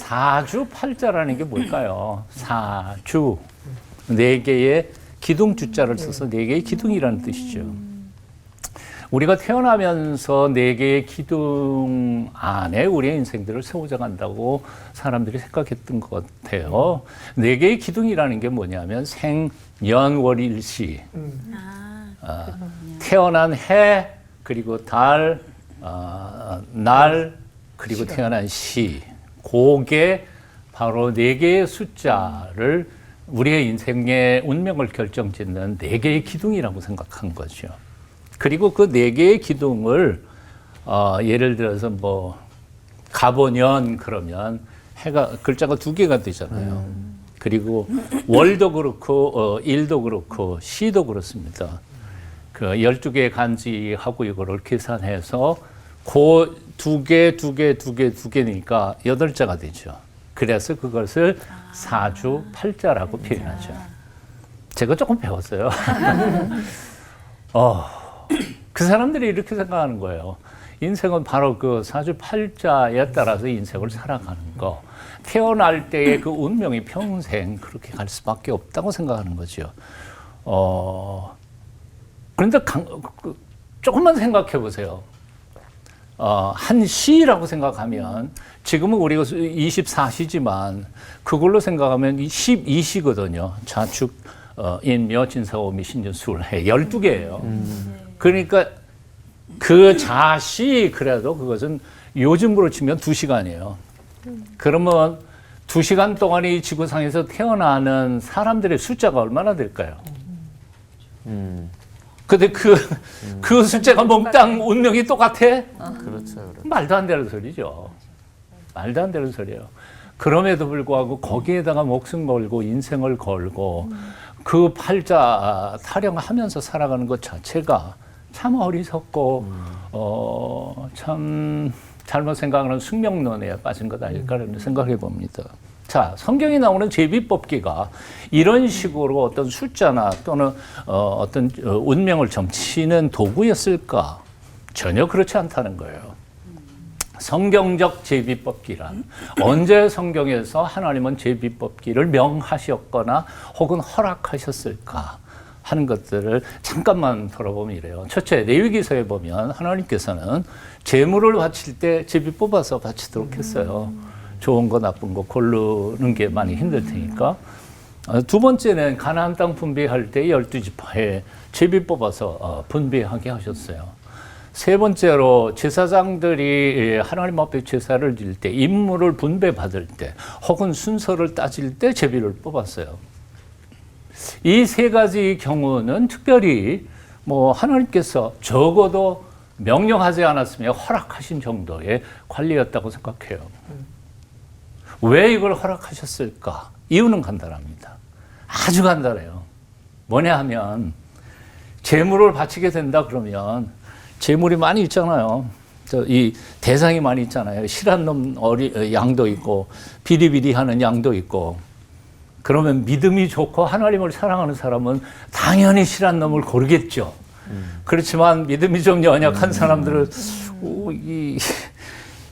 사주팔자라는 게 뭘까요? 사주. 네 개의 기둥주자를 써서 네 개의 기둥이라는 뜻이죠. 우리가 태어나면서 네 개의 기둥 안에 우리의 인생들을 세워져 간다고 사람들이 생각했던 것 같아요. 네 개의 기둥이라는 게 뭐냐면 생, 연, 월, 일, 시. 태어난 해, 그리고 달, 날, 그리고 태어난 시. 그게 바로 네 개의 숫자를 우리의 인생의 운명을 결정짓는 네 개의 기둥이라고 생각한 거죠. 그리고 그 네 개의 기둥을 예를 들어서 뭐 갑오년 그러면 해가 글자가 두 개가 되잖아요. 그리고 월도 그렇고 일도 그렇고 시도 그렇습니다. 그 12개의 간지하고 이거를 계산해서 그 두 개니까 8자가 되죠. 그래서 그것을 사주팔자라고 표현하죠. 제가 조금 배웠어요. 그 사람들이 이렇게 생각하는 거예요. 인생은 바로 그 사주팔자에 따라서 인생을 살아가는 거. 태어날 때의 그 운명이 평생 그렇게 갈 수밖에 없다고 생각하는 거죠. 그런데 조금만 생각해 보세요. 한 시라고 생각하면 지금은 우리가 24시지만 그걸로 생각하면 12시거든요. 자축, 인묘, 진사오미, 신전, 수월, 해 12개예요. 그러니까 그 자시 그래도 그것은 요즘으로 치면 2시간이에요. 그러면 2시간 동안 이 지구상에서 태어나는 사람들의 숫자가 얼마나 될까요? 근데 그 숫자가 몽땅 운명이 똑같아? 그렇죠. 말도 안 되는 소리죠. 말도 안 되는 소리예요. 그럼에도 불구하고 거기에다가 목숨 걸고 인생을 걸고 그 팔자 타령하면서 살아가는 것 자체가 참 어리석고 참 잘못 생각하는 숙명론에 빠진 것 아닐까라는 생각해 봅니다. 자, 성경에 나오는 제비뽑기가 이런 식으로 어떤 숫자나 또는 어떤 운명을 점치는 도구였을까? 전혀 그렇지 않다는 거예요. 성경적 제비뽑기란 언제 성경에서 하나님은 제비뽑기를 명하셨거나 혹은 허락하셨을까 하는 것들을 잠깐만 돌아보면 이래요. 첫째, 레위기서에 보면 하나님께서는 제물을 바칠 때 제비 뽑아서 바치도록 했어요. 좋은 거 나쁜 거 고르는 게 많이 힘들 테니까. 두 번째는 가나안 땅 분배할 때 12지파에 제비 뽑아서 분배하게 하셨어요. 세 번째로 제사장들이 하나님 앞에 제사를 드릴 때 임무를 분배받을 때 혹은 순서를 따질 때 제비를 뽑았어요. 이 세 가지 경우는 특별히 뭐 하나님께서 적어도 명령하지 않았으면 허락하신 정도의 관리였다고 생각해요. 왜 이걸 허락하셨을까? 이유는 간단합니다. 아주 간단해요. 뭐냐 하면 제물을 바치게 된다 그러면 제물이 많이 있잖아요. 이 대상이 많이 있잖아요. 실한 놈 양도 있고 비리비리하는 양도 있고. 그러면 믿음이 좋고 하나님을 사랑하는 사람은 당연히 실한 놈을 고르겠죠. 그렇지만 믿음이 좀 연약한 사람들은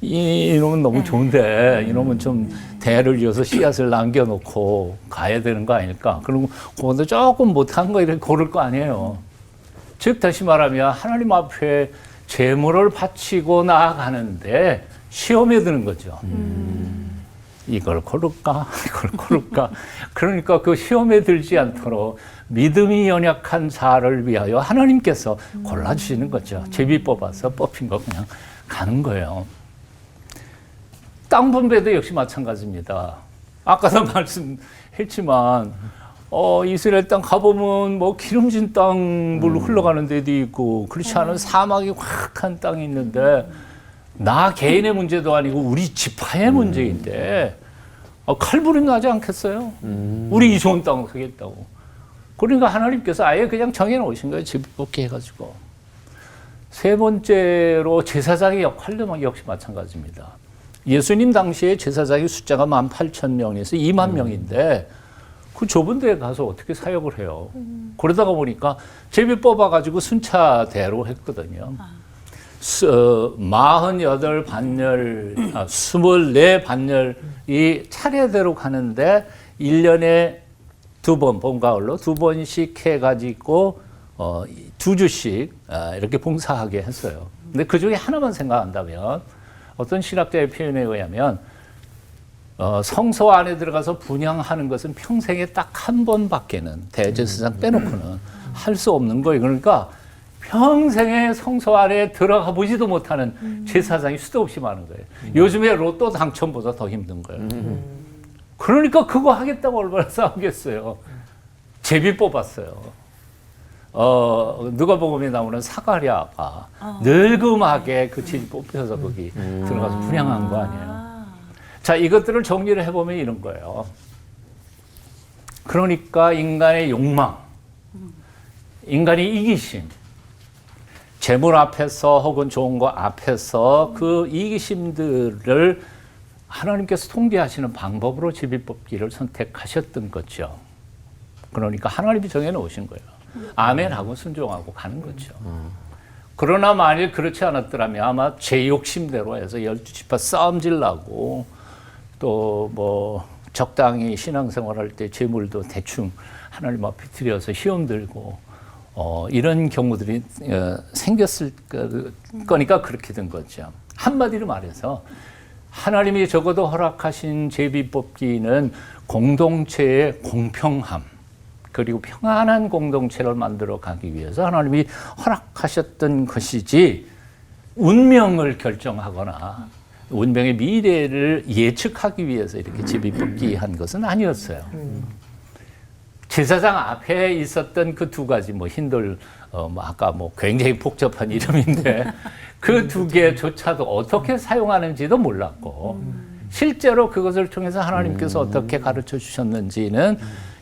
이놈은 너무 좋은데 이놈은 좀 대를 이어서 씨앗을 남겨놓고 가야 되는 거 아닐까? 그리고 그것도 조금 못한 거 이렇게 고를 거 아니에요. 즉 다시 말하면 하나님 앞에 제물을 바치고 나아가는데 시험에 드는 거죠. 이걸 고를까? 이걸 고를까? 그러니까 그 시험에 들지 않도록 믿음이 연약한 자를 위하여 하나님께서 골라주시는 거죠. 제비 뽑아서 뽑힌 거 그냥 가는 거예요. 땅 분배도 역시 마찬가지입니다. 아까도 말씀했지만 이스라엘 땅 가보면 뭐 기름진 땅 물 흘러가는 데도 있고 그렇지 않은 사막이 확한 땅이 있는데 나 개인의 문제도 아니고 우리 지파의 문제인데 칼부림 나지 않겠어요? 우리 이 좋은 땅 하겠다고. 그러니까 하나님께서 아예 그냥 정해놓으신 거예요. 제비뽑기 해가지고. 세 번째로 제사장의 역할도 역시 마찬가지입니다. 예수님 당시에 제사장의 숫자가 18,000명에서 2만 명인데 그 좁은 데에 가서 어떻게 사역을 해요. 그러다가 보니까 제비 뽑아가지고 순차대로 했거든요. 48 반열, 24 반열이 차례대로 가는데 1년에 2번, 봄, 가을로 2번씩 해가지고 2주씩 이렇게 봉사하게 했어요. 근데 그 중에 하나만 생각한다면 어떤 신학자의 표현에 의하면 성소 안에 들어가서 분향하는 것은 평생에 딱 한 번밖에는 대제사장 빼놓고는 할 수 없는 거예요. 그러니까 평생에 성소 안에 들어가 보지도 못하는 제사장이 수도 없이 많은 거예요. 요즘에 로또 당첨보다 더 힘든 거예요. 그러니까 그거 하겠다고 얼마나 싸우겠어요. 제비 뽑았어요. 누가복음에 나오는 사가랴가 늙음하게 그 제비 뽑혀서 거기 들어가서 분향한 거 아니에요. 자, 이것들을 정리를 해보면 이런 거예요. 그러니까 인간의 욕망, 인간의 이기심, 재물 앞에서 혹은 좋은 거 앞에서 그 이기심들을 하나님께서 통제하시는 방법으로 제비뽑기를 선택하셨던 거죠. 그러니까 하나님이 정해놓으신 거예요. 아멘하고 순종하고 가는 거죠. 그러나 만일 그렇지 않았더라면 아마 제 욕심대로 해서 12지파 싸움질나고 또 뭐 적당히 신앙생활할 때 재물도 대충 하나님 앞에 드려서 시험 들고 이런 경우들이 생겼을 거니까 그렇게 된 거죠. 한마디로 말해서 하나님이 적어도 허락하신 제비뽑기는 공동체의 공평함 그리고 평안한 공동체를 만들어 가기 위해서 하나님이 허락하셨던 것이지 운명을 결정하거나 운명의 미래를 예측하기 위해서 이렇게 제비뽑기 한 것은 아니었어요. 제사장 앞에 있었던 그 두 가지, 뭐 흰돌, 아까 뭐 굉장히 복잡한 이름인데 그 두 개조차도 어떻게 사용하는지도 몰랐고 실제로 그것을 통해서 하나님께서 어떻게 가르쳐 주셨는지는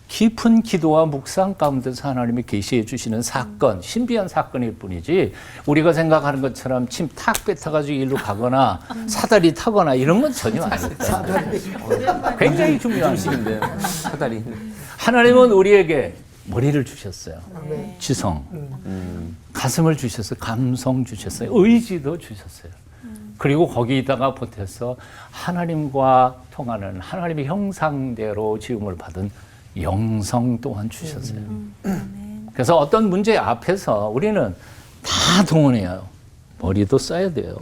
깊은 기도와 묵상 가운데서 하나님이 계시해 주시는 사건, 신비한 사건일 뿐이지 우리가 생각하는 것처럼 침 탁 뱉어가지고 일로 가거나 사다리 타거나 이런 건 전혀 아니었다. 굉장히 중요한 것인데 사다리. 하나님은 우리에게 머리를 주셨어요. 지성, 가슴을 주셨어요. 감성 주셨어요. 의지도 주셨어요. 그리고 거기다가 보태서 하나님과 통하는 하나님의 형상대로 지음을 받은 영성 또한 주셨어요. 그래서 어떤 문제 앞에서 우리는 다 동원해요. 머리도 써야 돼요.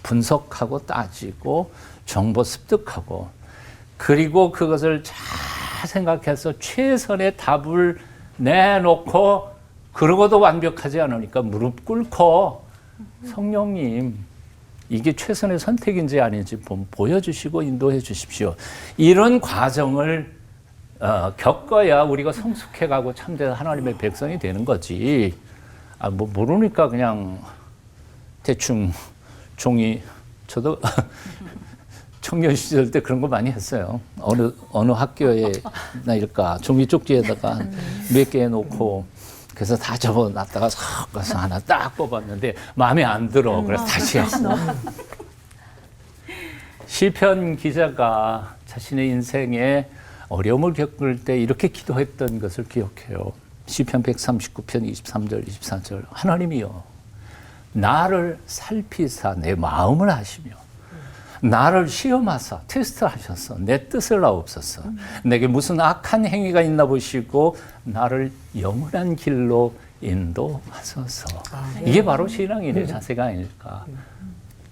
분석하고 따지고 정보 습득하고 그리고 그것을 잘 생각해서 최선의 답을 내놓고 그러고도 완벽하지 않으니까 무릎 꿇고 성령님 이게 최선의 선택인지 아닌지 보여주시고 인도해 주십시오. 이런 과정을 겪어야 우리가 성숙해가고 참된 하나님의 백성이 되는 거지. 뭐 모르니까 그냥 대충 종이 저도 청년 시절 때 그런 거 많이 했어요. 어느 학교에 나일까 종이 쪽지에다가 몇 개 해놓고 그래서 다 접어놨다가 섞어서 하나 딱 뽑았는데 마음에 안 들어. 그래서 다시 했어. 시편 기자가 자신의 인생에 어려움을 겪을 때 이렇게 기도했던 것을 기억해요. 시편 139편 23절 24절 하나님이여 나를 살피사 내 마음을 아시며 나를 시험하사 테스트하셔서 내 뜻을 아옵소서. 내게 무슨 악한 행위가 있나 보시고 나를 영원한 길로 인도하소서. 이게 바로 신앙인의 자세가 아닐까.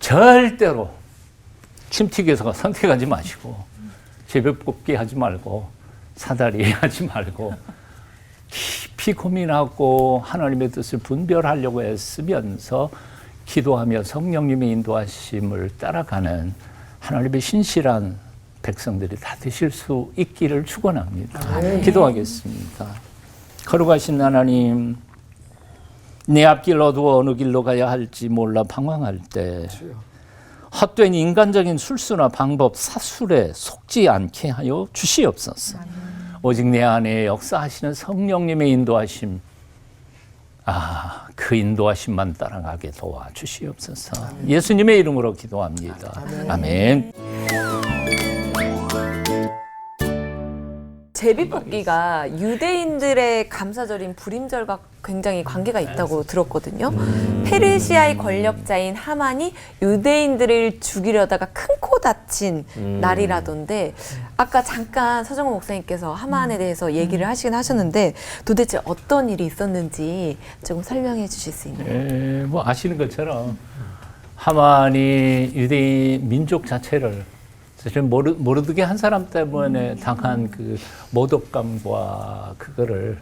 절대로 침튀겨서 선택하지 마시고 제비뽑기 하지 말고 사다리 하지 말고 깊이 고민하고 하나님의 뜻을 분별하려고 애쓰면서 기도하며 성령님의 인도하심을 따라가는 하나님의 신실한 백성들이 다 되실 수 있기를 축원합니다. 기도하겠습니다. 거룩하신 하나님, 내 앞길 어두워 어느 길로 가야 할지 몰라 방황할 때 헛된 인간적인 술수나 방법, 사술에 속지 않게 하여 주시옵소서. 오직 내 안에 역사하시는 성령님의 인도하심, 그 인도하심만 따라가게 도와주시옵소서. 예수님의 이름으로 기도합니다. 아멘. 제비뽑기가 유대인들의 감사절인 불임절과 굉장히 관계가 있다고 들었거든요. 페르시아의 권력자인 하만이 유대인들을 죽이려다가 큰 코 다친 날이라던데 아까 잠깐 서정호 목사님께서 하만에 대해서 얘기를 하시긴 하셨는데 도대체 어떤 일이 있었는지 조금 설명해 주실 수 있나요? 뭐 아시는 것처럼 하만이 유대인 민족 자체를 사실 모르드게 한 사람 때문에 당한 그 모독감과 그거를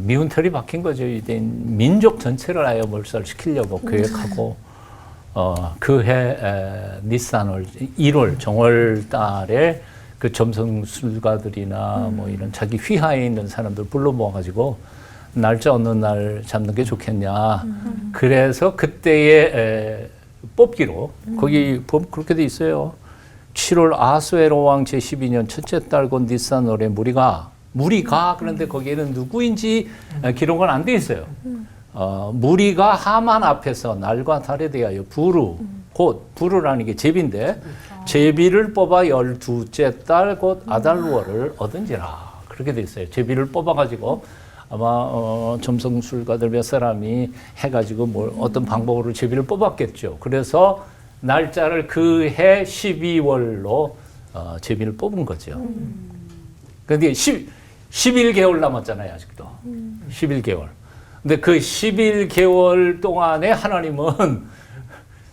미운 털이 박힌 거죠. 유대인 민족 전체를 아예 몰살시키려고 계획하고 그해 니산월 1월 정월 달에 그 점성술가들이나 뭐 이런 자기 휘하에 있는 사람들 불러 모아가지고 날짜 어느 날 잡는 게 좋겠냐. 그래서 그때의 뽑기로 거기 그렇게 돼 있어요. 7월 아수에로 왕 제12년 첫째 달 곧 니산월에 무리가 그런데 거기에는 누구인지 기록은 안 돼 있어요. 무리가 하만 앞에서 날과 달에 대하여 곧 부르라는 게 제비인데 제비를 뽑아 12째 달 곧 아달월을 얻은지라 그렇게 돼 있어요. 제비를 뽑아가지고 아마 점성술가들 몇 사람이 해가지고 어떤 방법으로 제비를 뽑았겠죠. 그래서 날짜를 그 해 12월로 제비를 뽑은 거죠. 그런데 11개월 남았잖아요, 아직도. 11개월. 근데 그 11개월 동안에 하나님은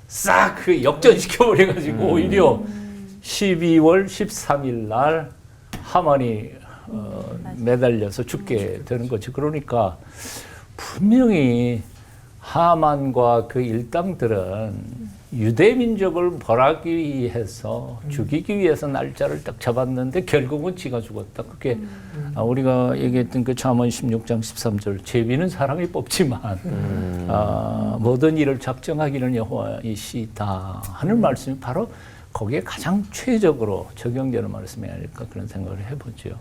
싹 그 역전시켜버려가지고 오히려 12월 13일 날 하만이 매달려서 죽게 되는 거지. 그러니까 분명히 하만과 그 일당들은 유대 민족을 벌하기 위해서 죽이기 위해서 날짜를 딱 잡았는데 결국은 지가 죽었다. 그게 우리가 얘기했던 그 잠언 16장 13절 제비는 사람이 뽑지만 모든 일을 작정하기는 여호와이시다 하는 말씀이 바로 거기에 가장 최적으로 적용되는 말씀이 아닐까 그런 생각을 해보죠.